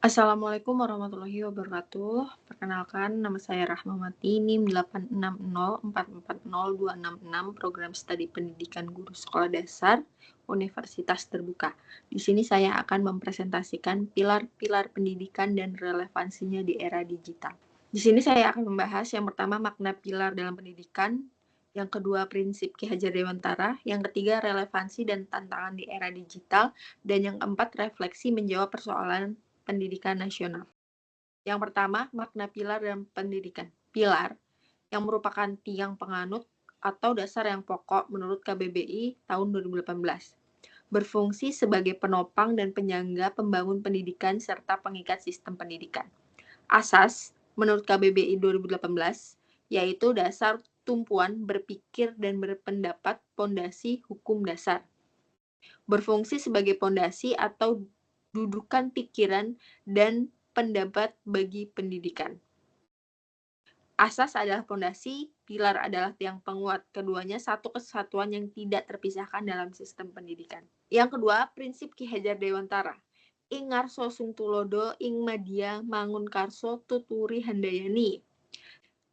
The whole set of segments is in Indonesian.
Assalamualaikum warahmatullahi wabarakatuh. Perkenalkan, nama saya Rahmawati, NIM 860440266, Program Studi Pendidikan Guru Sekolah Dasar Universitas Terbuka. Di sini saya akan mempresentasikan pilar-pilar pendidikan dan relevansinya di era digital. Di sini saya akan membahas yang pertama makna pilar dalam pendidikan, yang kedua prinsip Ki Hajar Dewantara, yang ketiga relevansi dan tantangan di era digital, dan yang keempat refleksi menjawab persoalan pendidikan nasional. Yang pertama, makna pilar dalam pendidikan. Pilar yang merupakan tiang penganut atau dasar yang pokok menurut KBBI tahun 2018. Berfungsi sebagai penopang dan penyangga pembangun pendidikan serta pengikat sistem pendidikan. Asas menurut KBBI 2018 yaitu dasar tumpuan berpikir dan berpendapat pondasi hukum dasar. Berfungsi sebagai pondasi atau dudukan pikiran dan pendapat bagi pendidikan. Asas adalah pondasi, pilar adalah tiang penguat. Keduanya satu kesatuan yang tidak terpisahkan dalam sistem pendidikan. Yang kedua, prinsip Ki Hajar Dewantara. Ing ngarso sung tulodo, ing madya mangun karso tuturi handayani.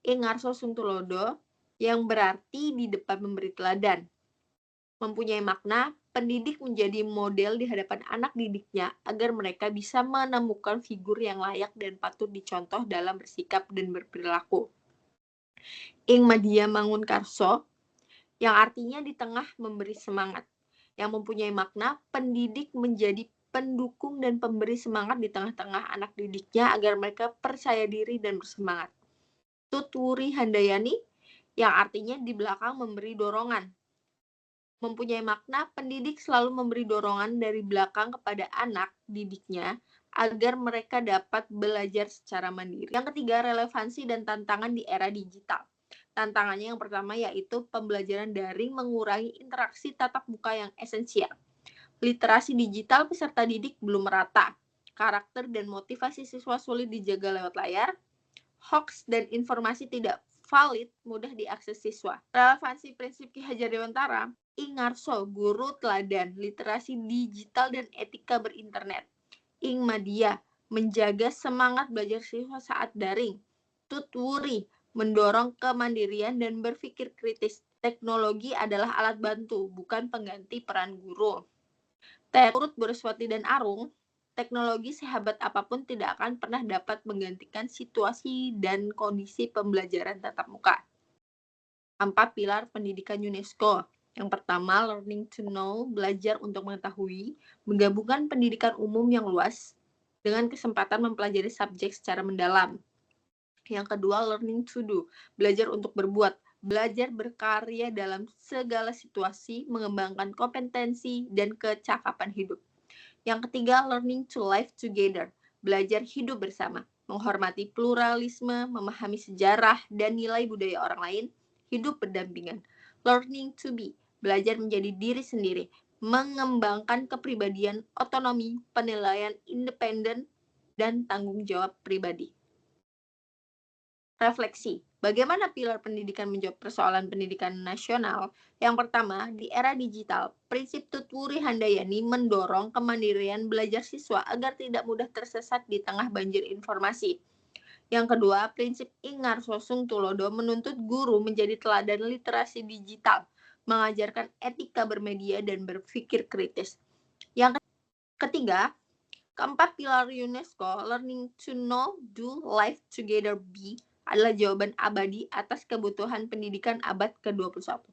Ing ngarso sung tulodo yang berarti di depan memberi teladan. Mempunyai makna, pendidik menjadi model di hadapan anak didiknya agar mereka bisa menemukan figur yang layak dan patut dicontoh dalam bersikap dan berperilaku. Ing madya mangun karso, yang artinya di tengah memberi semangat. Yang mempunyai makna, pendidik menjadi pendukung dan pemberi semangat di tengah-tengah anak didiknya agar mereka percaya diri dan bersemangat. Tuturi handayani, yang artinya di belakang memberi dorongan. Mempunyai makna, pendidik selalu memberi dorongan dari belakang kepada anak didiknya agar mereka dapat belajar secara mandiri. Yang ketiga, relevansi dan tantangan di era digital. Tantangannya yang pertama yaitu pembelajaran daring mengurangi interaksi tatap muka yang esensial. Literasi digital peserta didik belum merata. Karakter dan motivasi siswa sulit dijaga lewat layar. Hoax dan informasi tidak valid mudah diakses siswa. Relevansi prinsip Ki Hajar Dewantara, Ing ngarso, guru teladan, literasi digital dan etika berinternet. Ing madya, menjaga semangat belajar siswa saat daring. Tutwuri, mendorong kemandirian dan berpikir kritis. Teknologi adalah alat bantu, bukan pengganti peran guru. Menurut Boroswati dan Arung, teknologi sehebat apapun tidak akan pernah dapat menggantikan situasi dan kondisi pembelajaran tatap muka. 4 pilar pendidikan UNESCO. Yang pertama, learning to know, belajar untuk mengetahui, menggabungkan pendidikan umum yang luas dengan kesempatan mempelajari subjek secara mendalam. Yang kedua, learning to do, belajar untuk berbuat, belajar berkarya dalam segala situasi, mengembangkan kompetensi dan kecakapan hidup. Yang ketiga, learning to live together, belajar hidup bersama, menghormati pluralisme, memahami sejarah dan nilai budaya orang lain, hidup berdampingan. Learning to be, belajar menjadi diri sendiri, mengembangkan kepribadian, otonomi, penilaian independen, dan tanggung jawab pribadi. Refleksi. Bagaimana pilar pendidikan menjawab persoalan pendidikan nasional? Yang pertama, di era digital, prinsip Tutwuri Handayani mendorong kemandirian belajar siswa agar tidak mudah tersesat di tengah banjir informasi. Yang kedua, prinsip Ing ngarso sung tulodo menuntut guru menjadi teladan literasi digital, mengajarkan etika bermedia dan berpikir kritis. Yang ketiga, keempat pilar UNESCO, learning to know, do, live together, be, adalah jawaban abadi atas kebutuhan pendidikan abad ke-21.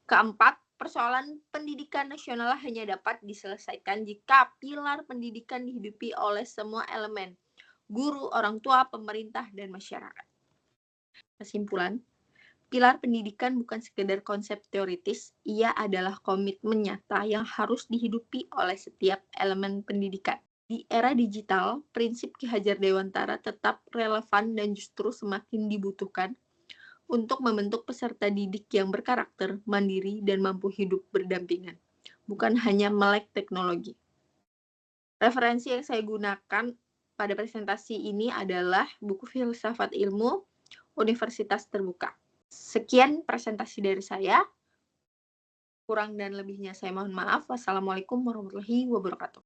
Keempat, persoalan pendidikan nasional hanya dapat diselesaikan jika pilar pendidikan dihidupi oleh semua elemen, guru, orang tua, pemerintah, dan masyarakat. Kesimpulan, pilar pendidikan bukan sekedar konsep teoritis, ia adalah komitmen nyata yang harus dihidupi oleh setiap elemen pendidikan. Di era digital, prinsip Ki Hajar Dewantara tetap relevan dan justru semakin dibutuhkan untuk membentuk peserta didik yang berkarakter, mandiri, dan mampu hidup berdampingan, bukan hanya melek teknologi. Referensi yang saya gunakan pada presentasi ini adalah buku Filsafat Ilmu Universitas Terbuka. Sekian presentasi dari saya. Kurang dan lebihnya saya mohon maaf. Wassalamualaikum warahmatullahi wabarakatuh.